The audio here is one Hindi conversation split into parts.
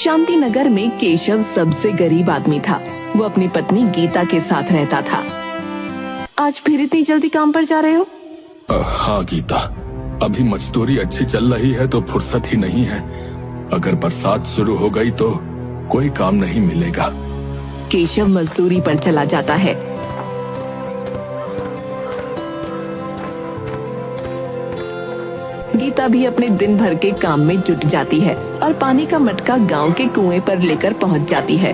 शांति नगर में केशव सबसे गरीब आदमी था। वो अपनी पत्नी गीता के साथ रहता था। आज फिर इतनी जल्दी काम पर जा रहे हो? हाँ गीता, अभी मजदूरी अच्छी चल रही है तो फुर्सत ही नहीं है। अगर बरसात शुरू हो गई तो कोई काम नहीं मिलेगा। केशव मजदूरी पर चला जाता है। गीता भी अपने दिन भर के काम में जुट जाती है और पानी का मटका गांव के कुएं पर लेकर पहुंच जाती है।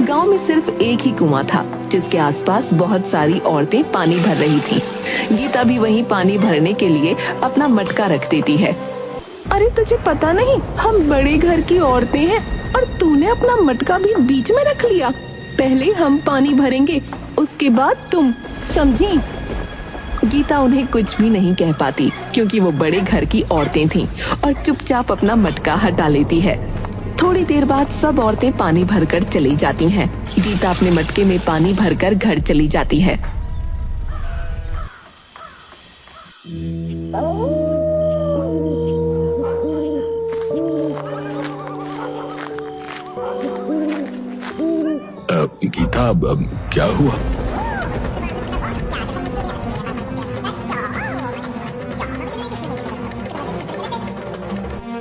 गांव में सिर्फ एक ही कुआं था जिसके आसपास बहुत सारी औरतें पानी भर रही थीं। गीता भी वहीं पानी भरने के लिए अपना मटका रख देती है। अरे तुझे पता नहीं, हम बड़े घर की औरतें हैं और तूने अपना मटका भी बीच में रख लिया। पहले हम पानी भरेंगे, उसके बाद तुम, समझी? गीता उन्हें कुछ भी नहीं कह पाती क्योंकि वो बड़े घर की औरतें थीं और चुपचाप अपना मटका हटा लेती है। थोड़ी देर बाद सब औरतें पानी भरकर चली जाती हैं। गीता अपने मटके में पानी भरकर घर चली जाती है। गीता, अब क्या हुआ?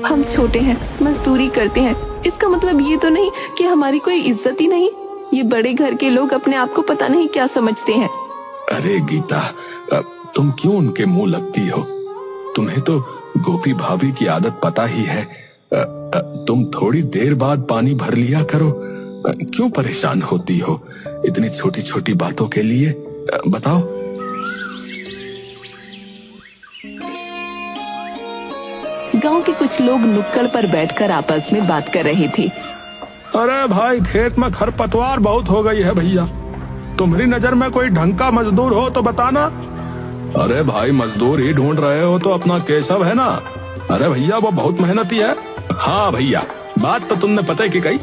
हम छोटे हैं, मजदूरी करते हैं, इसका मतलब ये तो नहीं कि हमारी कोई इज्जत ही नहीं। ये बड़े घर के लोग अपने आप को पता नहीं क्या समझते हैं। अरे गीता, तुम क्यों उनके मुंह लगती हो? तुम्हें तो गोपी भाभी की आदत पता ही है। तुम थोड़ी देर बाद पानी भर लिया करो। क्यों परेशान होती हो इतनी छोटी छोटी बातों के लिए? बताओ। गांव के कुछ लोग नुक्कड़ पर बैठकर आपस में बात कर रहे थे। अरे भाई, खेत में खरपतवार बहुत हो गई है भैया। तुम्हारी नजर में कोई ढंग का मजदूर हो तो बताना। अरे भाई, मजदूर ही ढूंढ रहे हो तो अपना केशव है ना। अरे भैया, वो बहुत मेहनती है। हाँ भैया, बात तो तुमने पता की कही।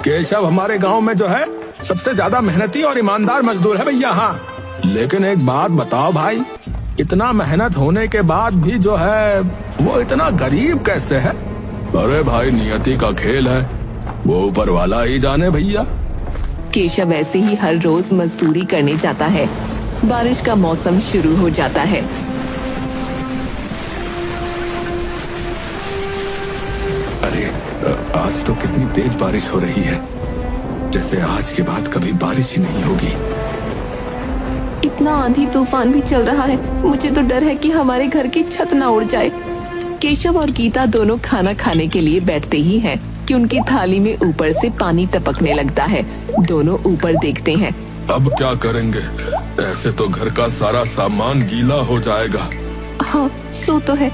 केशव हमारे गांव में जो है सबसे ज्यादा मेहनती और ईमानदार मजदूर है भैया। हाँ, लेकिन एक बात बताओ भाई, इतना मेहनत होने के बाद भी जो है वो इतना गरीब कैसे है? अरे भाई, नियति का खेल है, वो ऊपर वाला ही जाने भैया। केशव ऐसे ही हर रोज मजदूरी करने जाता है। बारिश का मौसम शुरू हो जाता है। अरे आज तो कितनी तेज बारिश हो रही है, जैसे आज के बाद कभी बारिश ही नहीं होगी। इतना आंधी तूफान भी चल रहा है, मुझे तो डर है कि हमारे घर की छत ना उड़ जाए। केशव और गीता दोनों खाना खाने के लिए बैठते ही हैं कि उनकी थाली में ऊपर से पानी टपकने लगता है। दोनों ऊपर देखते हैं। अब क्या करेंगे? ऐसे तो घर का सारा सामान गीला हो जाएगा। हाँ, सो तो है।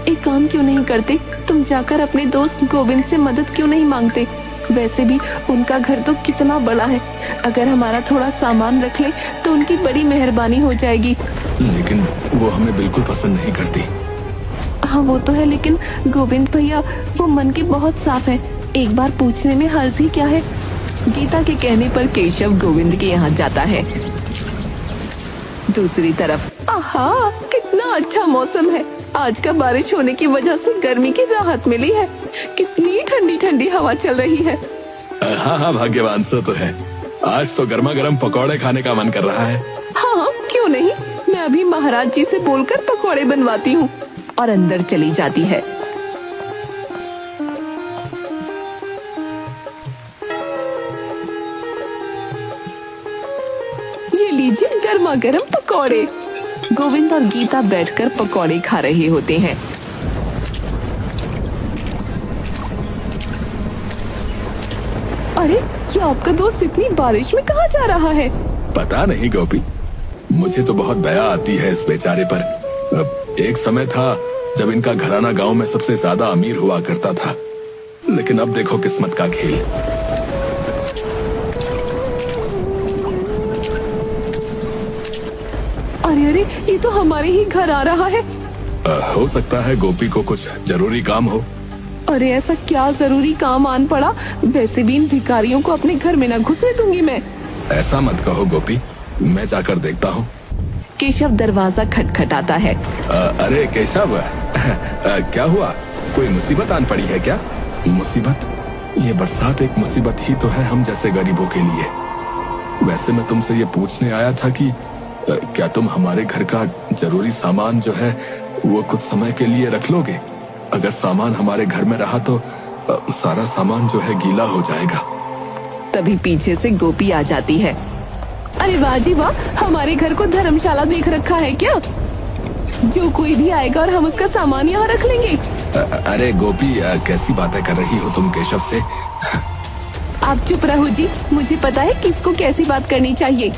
एक काम क्यों नहीं करते, तुम जाकर अपने दोस्त गोविंद से मदद क्यों नहीं मांगते? वैसे भी उनका घर तो कितना बड़ा है, अगर हमारा थोड़ा सामान रख ले तो उनकी बड़ी मेहरबानी हो जाएगी। लेकिन वो हमें बिल्कुल पसंद नहीं करती। हाँ वो तो है, लेकिन गोविंद भैया वो मन के बहुत साफ हैं। एक बार पूछने में हर्ज ही क्या है। गीता के कहने पर केशव गोविंद के यहाँ जाता है। दूसरी तरफ, आहा, कितना अच्छा मौसम है। आज का बारिश होने की वजह से गर्मी की राहत मिली है। कितनी ठंडी ठंडी हवा चल रही है। हाँ हाँ, भाग्यवान सो तो है। आज तो गर्मा गर्म पकौड़े खाने का मन कर रहा है। हाँ, क्यों नहीं। मैं अभी महाराज जी से बोलकर पकौड़े बनवाती हूँ। और अंदर चली जाती है। ये लीजिए गर्मा गर्म पकौड़े। गोविंद और गीता बैठकर पकौड़े खा रहे होते हैं। अरे, ये आपका दोस्त इतनी बारिश में कहाँ जा रहा है? पता नहीं गोपी, मुझे तो बहुत दया आती है इस बेचारे पर। अब एक समय था जब इनका घराना गांव में सबसे ज्यादा अमीर हुआ करता था, लेकिन अब देखो किस्मत का खेल। अरे अरे, ये तो हमारे ही घर आ रहा है। हो सकता है गोपी को कुछ जरूरी काम हो। अरे ऐसा क्या जरूरी काम आन पड़ा? वैसे भी इन भिखारियों को अपने घर में न घुसने दूंगी मैं। ऐसा मत कहो गोपी, मैं जाकर देखता हूँ। केशव दरवाजा खटखटाता है। अरे केशव, क्या हुआ? कोई मुसीबत आन पड़ी है क्या? मुसीबत? ये बरसात एक मुसीबत ही तो है हम जैसे गरीबों के लिए। वैसे मैं तुमसे ये पूछने आया था कि क्या तुम हमारे घर का जरूरी सामान जो है वो कुछ समय के लिए रख लोगे? अगर सामान हमारे घर में रहा तो सारा सामान जो है गीला हो जाएगा। तभी पीछे से गोपी आ जाती है। अरे वाह जी वाह, हमारे घर को धर्मशाला देख रखा है क्या? जो कोई भी आएगा और हम उसका सामान यहाँ रख लेंगे। अरे गोपी, कैसी बातें कर रही हो तुम केशव से? आप चुप रहो जी, मुझे पता है किसको कैसी बात करनी चाहिए।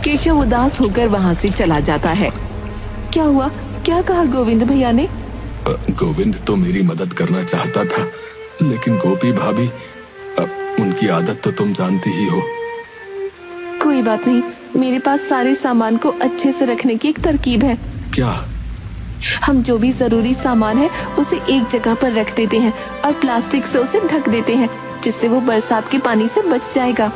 केशव उदास होकर वहाँ से चला जाता है। क्या हुआ? क्या कहा गोविंद भैया ने? गोविंद तो मेरी मदद करना चाहता था, लेकिन गोपी भाभी, उनकी आदत तो तुम जानती ही हो। कोई बात नहीं, मेरे पास सारे सामान को अच्छे से रखने की एक तरकीब है। क्या? हम जो भी जरूरी सामान है उसे एक जगह पर रख देते हैं और प्लास्टिक से उसे ढक देते हैं, जिससे वो बरसात के पानी से बच जाएगा।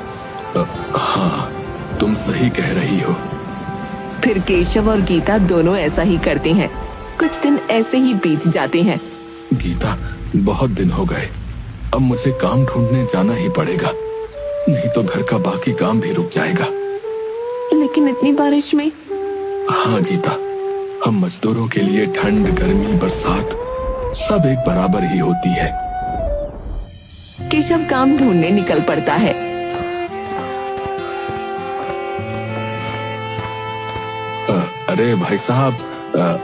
हाँ, तुम सही कह रही हो। फिर केशव और गीता दोनों ऐसा ही करते हैं। कुछ दिन ऐसे ही बीत जाते हैं। गीता, बहुत दिन हो गए, अब मुझे काम ढूंढने जाना ही पड़ेगा, नहीं तो घर का बाकी काम भी रुक जाएगा। लेकिन इतनी बारिश में? हाँ गीता, हम मजदूरों के लिए ठंड, गर्मी, बरसात सब एक बराबर ही होती है। केशव काम ढूंढने निकल पड़ता है। अरे भाई साहब,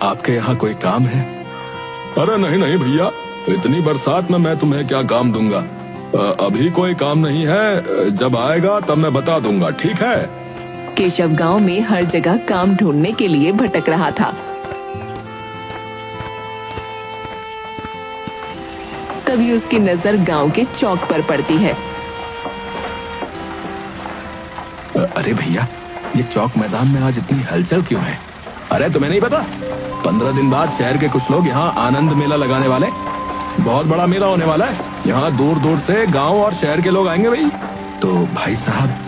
आपके यहाँ कोई काम है? अरे नहीं नहीं भैया, इतनी बरसात में मैं तुम्हें क्या काम दूंगा। अभी कोई काम नहीं है, जब आएगा तब मैं बता दूंगा, ठीक है? केशव गांव में हर जगह काम ढूंढने के लिए भटक रहा था। तभी उसकी नजर गांव के चौक पर पड़ती है। अरे भैया, ये चौक मैदान में आज इतनी हलचल क्यों है? अरे तुम्हें नहीं पता, 15 दिन बाद शहर के कुछ लोग यहाँ आनंद मेला लगाने वाले। बहुत बड़ा मेला होने वाला है, यहाँ दूर दूर से गांव और शहर के लोग आएंगे भाई। तो भाई साहब,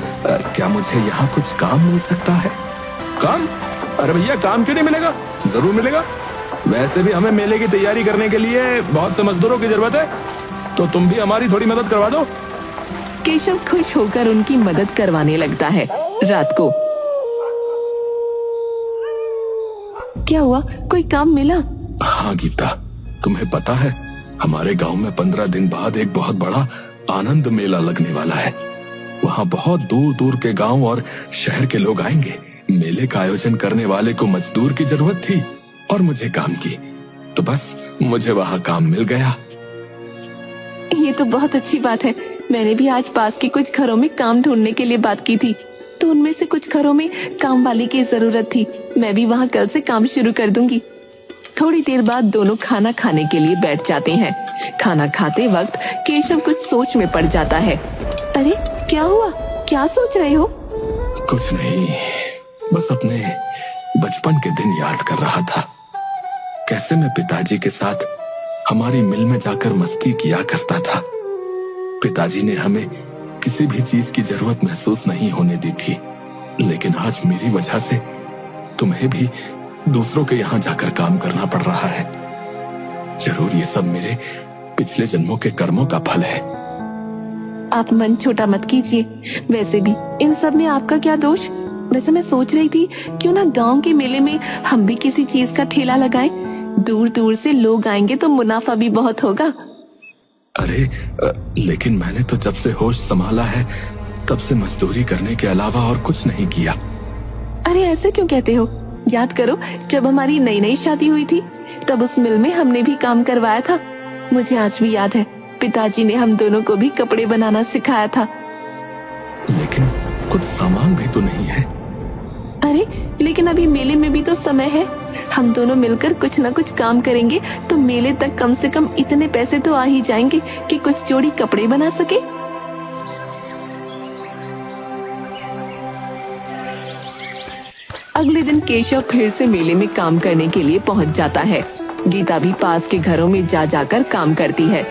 क्या मुझे यहाँ कुछ काम मिल सकता है? काम? अरे भैया, काम क्यों नहीं मिलेगा? जरूर मिलेगा। वैसे भी हमें मेले की तैयारी करने के लिए बहुत से मजदूरों की जरूरत है, तो तुम भी हमारी थोड़ी मदद करवा दो। केशव खुश होकर उनकी मदद करवाने लगता है। रात को क्या हुआ? कोई काम मिला? हाँ गीता, तुम्हें पता है हमारे गांव में 15 दिन बाद एक बहुत बड़ा आनंद मेला लगने वाला है। वहाँ बहुत दूर दूर के गांव और शहर के लोग आएंगे। मेले का आयोजन करने वाले को मजदूर की जरूरत थी और मुझे काम की, तो बस मुझे वहाँ काम मिल गया। ये तो बहुत अच्छी बात है। मैंने भी आज पास के कुछ घरों में काम ढूंढने के लिए बात की थी, तो उनमें से कुछ घरों में काम वाली की जरूरत थी। मैं भी वहाँ कल से काम शुरू कर दूंगी। थोड़ी देर बाद दोनों खाना खाने के लिए बैठ जाते हैं। खाना खाते वक्त केशव कुछ सोच में पड़ जाता है। अरे क्या हुआ? क्या सोच रहे हो? कुछ नहीं, बस अपने बचपन के दिन याद कर रहा था। कैसे मैं पिताजी के साथ हमारी मिल में जाकर मस्ती किया करता था। पिताजी ने हमें किसी भी चीज की जरूरत महसूस नहीं होने दी थी, लेकिन आज मेरी वजह से तुम्हें भी दूसरों के यहाँ जाकर काम करना पड़ रहा है। जरूर ये सब मेरे पिछले जन्मों के कर्मों का फल है। आप मन छोटा मत कीजिए। वैसे भी इन सब में आपका क्या दोष? वैसे मैं सोच रही थी क्यों ना गांव के मेले में हम भी किसी चीज का ठेला लगाएं। दूर दूर से लोग आएंगे तो मुनाफा भी बहुत होगा। अरे लेकिन मैंने तो जब से होश संभाला है तब से मजदूरी करने के अलावा और कुछ नहीं किया। अरे ऐसे क्यों कहते हो? याद करो, जब हमारी नई नई शादी हुई थी तब उस मिल में हमने भी काम करवाया था। मुझे आज भी याद है, पिताजी ने हम दोनों को भी कपड़े बनाना सिखाया था। लेकिन कुछ सामान भी तो नहीं है। अरे लेकिन अभी मेले में भी तो समय है। हम दोनों मिलकर कुछ न कुछ काम करेंगे तो मेले तक कम से कम इतने पैसे तो आ ही जाएंगे कि कुछ जोड़ी कपड़े बना सके। अगले दिन केशव फिर से मेले में काम करने के लिए पहुंच जाता है। गीता भी पास के घरों में जा जाकर काम करती है।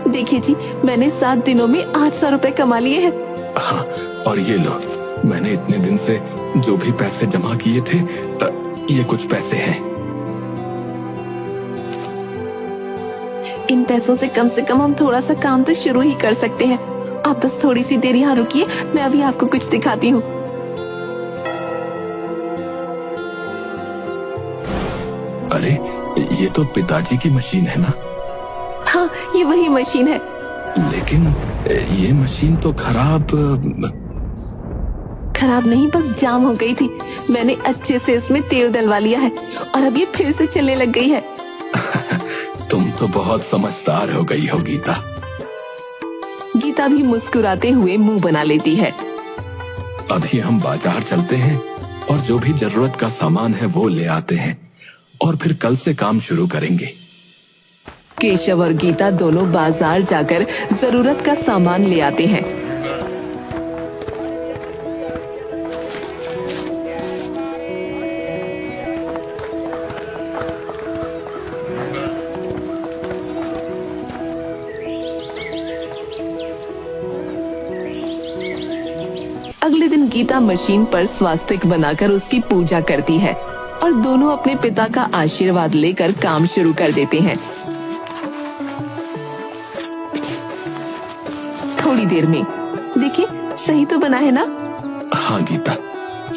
देखिए जी, मैंने 7 दिनों में 800 रुपए कमा लिए हैं। हाँ, और ये लो, मैंने इतने दिन से जो भी पैसे जमा किए थे ये कुछ पैसे हैं। इन पैसों से कम हम थोड़ा सा काम तो शुरू ही कर सकते हैं। आप बस थोड़ी सी देर यहाँ रुकिए, मैं अभी आपको कुछ दिखाती हूँ। अरे ये तो पिताजी की मशीन है ना? हाँ, ये वही मशीन है। लेकिन ये मशीन तो खराब नहीं, बस जाम हो गई थी। मैंने अच्छे से इसमें तेल डलवा लिया है और अब ये फिर से चलने लग गई है। तुम तो बहुत समझदार हो गई हो गीता। गीता भी मुस्कुराते हुए मुंह बना लेती है। अभी हम बाजार चलते हैं और जो भी जरूरत का सामान है वो ले आते हैं और फिर कल से काम शुरू करेंगे। केशव और गीता दोनों बाजार जाकर जरूरत का सामान ले आते हैं। अगले दिन गीता मशीन पर स्वास्तिक बनाकर उसकी पूजा करती है और दोनों अपने पिता का आशीर्वाद लेकर काम शुरू कर देते हैं। थोड़ी देर में देखिए, सही तो बना है ना? हाँ गीता,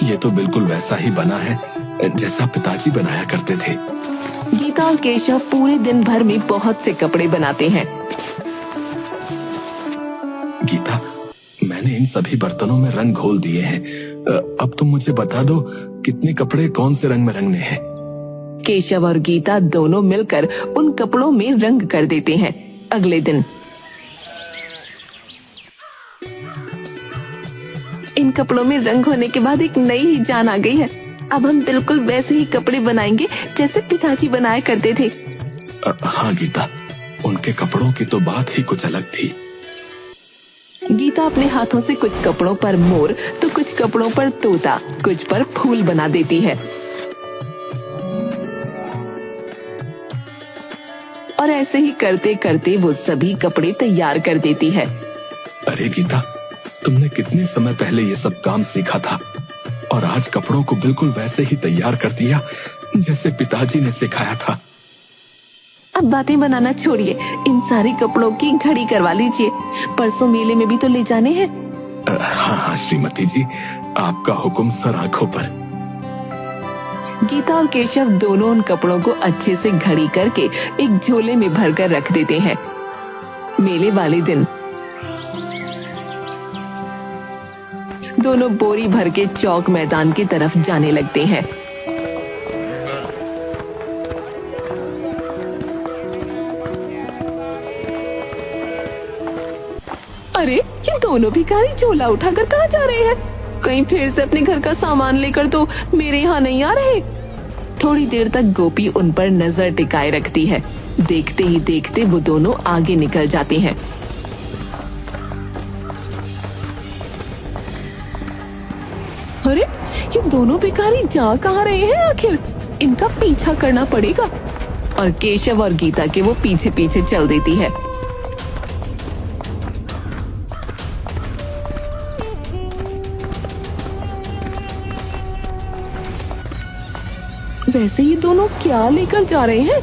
ये तो बिल्कुल वैसा ही बना है जैसा पिताजी बनाया करते थे। गीता और केशव पूरे दिन भर में बहुत से कपड़े बनाते हैं। गीता, मैंने इन सभी बर्तनों में रंग घोल दिए हैं। अब तुम मुझे बता दो कितने कपड़े कौन से रंग में रंगने हैं। केशव और गीता दोनों मिलकर उन कपड़ों में रंग कर देते हैं। अगले दिन इन कपड़ों में रंग होने के बाद एक नई ही जान आ गई है। अब हम बिल्कुल वैसे ही कपड़े बनाएंगे जैसे पिताजी बनाया करते थे। हाँ गीता, उनके कपड़ों की तो बात ही कुछ अलग थी। गीता अपने हाथों से कुछ कपड़ों पर मोर तो कुछ कपड़ों पर तोता, कुछ पर फूल बना देती है और ऐसे ही करते करते वो सभी कपड़े तैयार कर देती है। अरे गीता, तुमने कितने समय पहले ये सब काम सीखा था और आज कपड़ों को बिल्कुल वैसे ही तैयार कर दिया जैसे पिताजी ने सिखाया था। अब बातें बनाना छोड़िए, इन सारे कपड़ों की घड़ी करवा लीजिए। परसों मेले में भी तो ले जाने हैं। हाँ हाँ श्रीमती जी, आपका हुक्म सर आंखों पर। गीता और केशव दोनों उन कपड़ों को अच्छे से घड़ी करके एक झोले में भरकर रख देते हैं। मेले वाले दिन दोनों बोरी भर के चौक मैदान की तरफ जाने लगते हैं। अरे, ये दोनों भिखारी झोला उठाकर कहाँ जा रहे हैं? कहीं फिर से अपने घर का सामान लेकर तो मेरे यहाँ नहीं आ रहे। थोड़ी देर तक गोपी उन पर नजर टिकाए रखती है। देखते ही देखते वो दोनों आगे निकल जाते हैं। अरे, ये दोनों भिखारी जा कहाँ रहे हैं आखिर? इनका पीछा करना पड़ेगा। और केशव और गीता के वो पीछे पीछे चल देती है। वैसे ये दोनों क्या लेकर जा रहे हैं?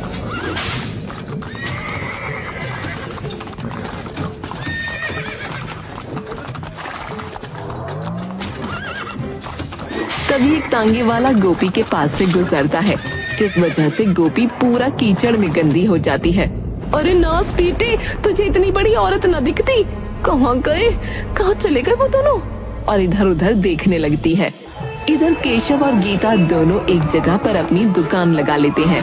तभी एक तांगे वाला गोपी के पास से गुजरता है, जिस वजह से गोपी पूरा कीचड़ में गंदी हो जाती है। अरे नास पीटे, तुझे इतनी बड़ी औरत न दिखती? कहाँ गए? कहाँ चले गए वो दोनों? और इधर उधर देखने लगती है। इधर केशव और गीता दोनों एक जगह पर अपनी दुकान लगा लेते हैं।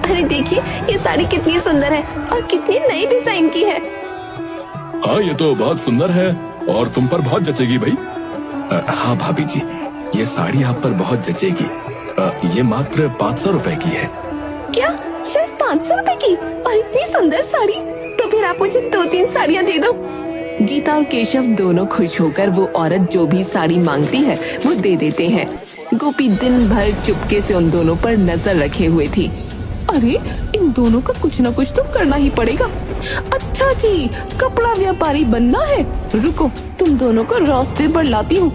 अरे देखिए, ये साड़ी कितनी सुंदर है और कितनी नई डिजाइन की है। हाँ, ये तो बहुत सुंदर है और तुम पर बहुत जचेगी भाई। हाँ भाभी जी, ये साड़ी आप पर बहुत जचेगी। ये मात्र 500 रुपए की है। क्या? सिर्फ 500 रुपए की? और इतनी सुंदर साड़ी? तो फिर आप मुझे 2-3 साड़ियाँ दे दो। गीता और केशव दोनों खुश होकर वो औरत जो भी साड़ी मांगती है वो दे देते हैं। गोपी दिन भर चुपके से उन दोनों पर नजर रखे हुए थी। अरे, इन दोनों का कुछ न कुछ तो करना ही पड़ेगा। अच्छा जी, कपड़ा व्यापारी बनना है। रुको, तुम दोनों को रास्ते पर लाती हूँ।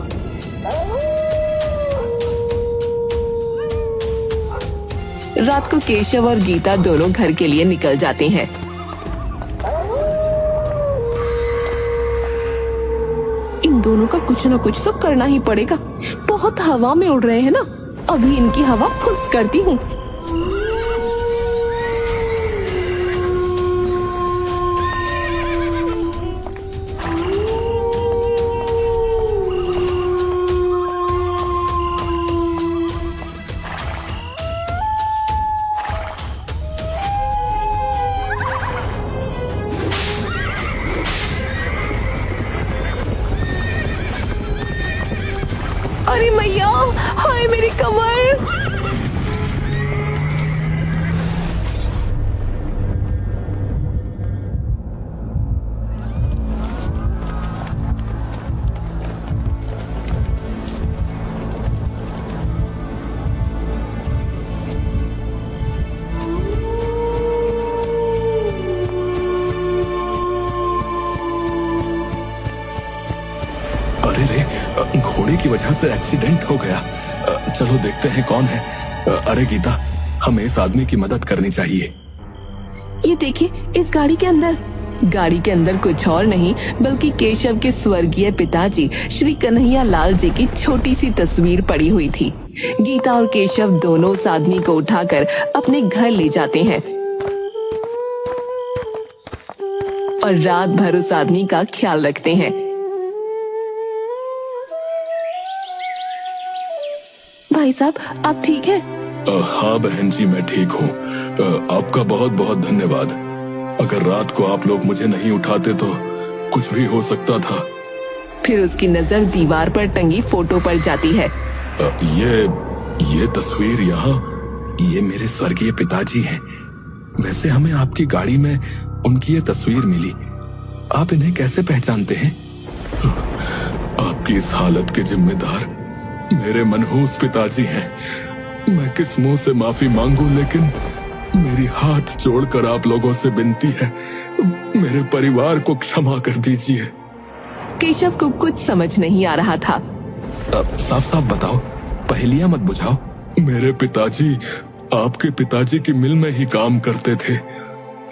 रात को केशव और गीता दोनों घर के लिए निकल जाते हैं। इन दोनों का कुछ न कुछ तो करना ही पड़ेगा। बहुत हवा में उड़ रहे हैं ना, अभी इनकी हवा फुस करती हूँ। अरे मैया, हाय मेरी कमर। अरे रे, घोड़े की वजह से एक्सीडेंट हो गया। चलो देखते हैं कौन है। अरे गीता, हमें इस आदमी की मदद करनी चाहिए। ये देखिए, इस गाड़ी के अंदर कुछ और नहीं बल्कि केशव के स्वर्गीय पिताजी श्री कन्हैया लाल जी की छोटी सी तस्वीर पड़ी हुई थी। गीता और केशव दोनों उस आदमी को उठाकर अपने घर ले जाते हैं और रात भर उस आदमी का ख्याल रखते हैं। भाई साहब, आप ठीक हैं? हाँ बहन जी, मैं ठीक हूँ। आपका बहुत बहुत धन्यवाद। अगर रात को आप लोग मुझे नहीं उठाते तो कुछ भी हो सकता था। फिर उसकी नजर दीवार पर टंगी फोटो पर जाती है। ये तस्वीर यहाँ, ये मेरे स्वर्गीय पिताजी हैं। वैसे हमें आपकी गाड़ी में उनकी ये तस्वीर मिली। आप इन्हें कैसे पहचानते हैं? आपकी इस हालत के जिम्मेदार मेरे मनहूस पिताजी हैं। मैं किस मुंह से माफी मांगू, लेकिन मेरी हाथ जोड़कर आप लोगों से विनती है, मेरे परिवार को क्षमा कर दीजिए। केशव को कुछ समझ नहीं आ रहा था। साफ साफ बताओ, पहेलियां मत बुझाओ। मेरे पिताजी आपके पिताजी की मिल में ही काम करते थे,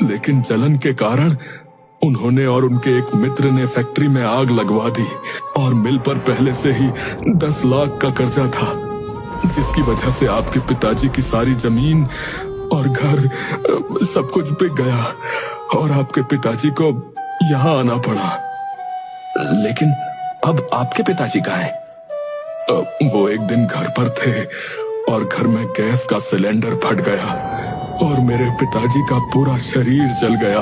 लेकिन जलन के कारण उन्होंने और उनके एक मित्र ने फैक्ट्री में आग लगवा दी और मिल पर पहले से ही 10 लाख का कर्जा था, जिसकी वजह से आपके पिताजी की सारी जमीन और घर सब कुछ बिक गया और आपके पिताजी को यहाँ आना पड़ा। लेकिन अब आपके पिताजी कहाँ हैं? वो एक दिन घर पर थे और घर में गैस का सिलेंडर फट गया और मेरे पिताजी का पूरा शरीर जल गया।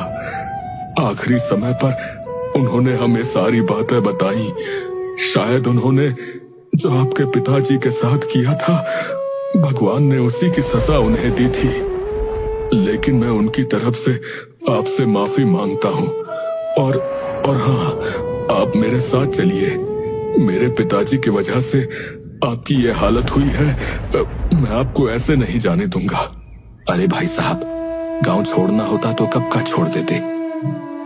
आखिरी समय पर उन्होंने हमें सारी बातें बताई। शायद उन्होंने जो आपके पिताजी के साथ किया था, भगवान ने उसी की सजा उन्हें दी थी। लेकिन मैं उनकी तरफ से आपसे माफी मांगता हूँ। और हाँ, आप मेरे साथ चलिए। मेरे पिताजी की वजह से आपकी ये हालत हुई है, मैं आपको ऐसे नहीं जाने दूंगा। अरे भाई साहब, गांव छोड़ना होता तो कब का छोड़ देते।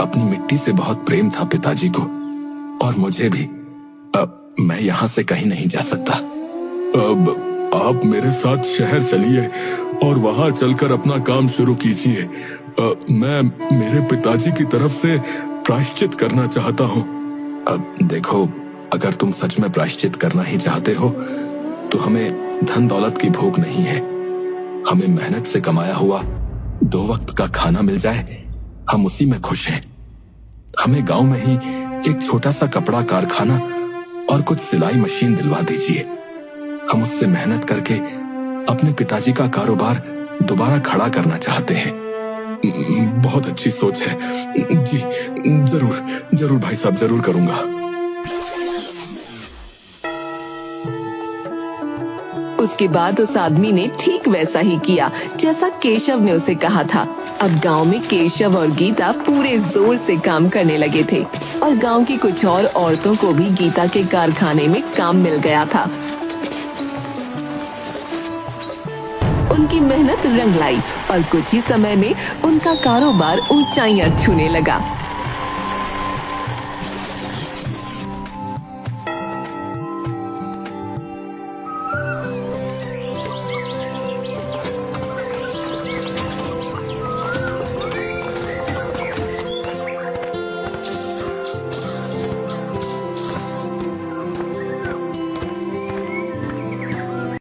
अपनी मिट्टी से बहुत प्रेम था पिताजी को और मुझे भी। अब मैं यहाँ से कहीं नहीं जा सकता। अब आप मेरे साथ शहर चलिए और वहां चलकर अपना काम शुरू कीजिए। मैं मेरे पिताजी की तरफ से प्रायश्चित करना चाहता हूँ। अब देखो, अगर तुम सच में प्रायश्चित करना ही चाहते हो तो हमें धन दौलत की भूख नहीं है। हमें मेहनत से कमाया हुआ 2 वक्त का खाना मिल जाए, हम उसी में खुश हैं। हमें गांव में ही एक छोटा सा कपड़ा कारखाना और कुछ सिलाई मशीन दिलवा दीजिए। हम उससे मेहनत करके अपने पिताजी का कारोबार दोबारा खड़ा करना चाहते हैं। बहुत अच्छी सोच है जी। जरूर जरूर भाई साहब, जरूर करूंगा। उसके बाद उस आदमी ने ठीक वैसा ही किया जैसा केशव ने उसे कहा था। अब गांव में केशव और गीता पूरे जोर से काम करने लगे थे और गांव की कुछ और औरतों को भी गीता के कारखाने में काम मिल गया था। उनकी मेहनत रंग लाई और कुछ ही समय में उनका कारोबार ऊंचाइयां छूने लगा।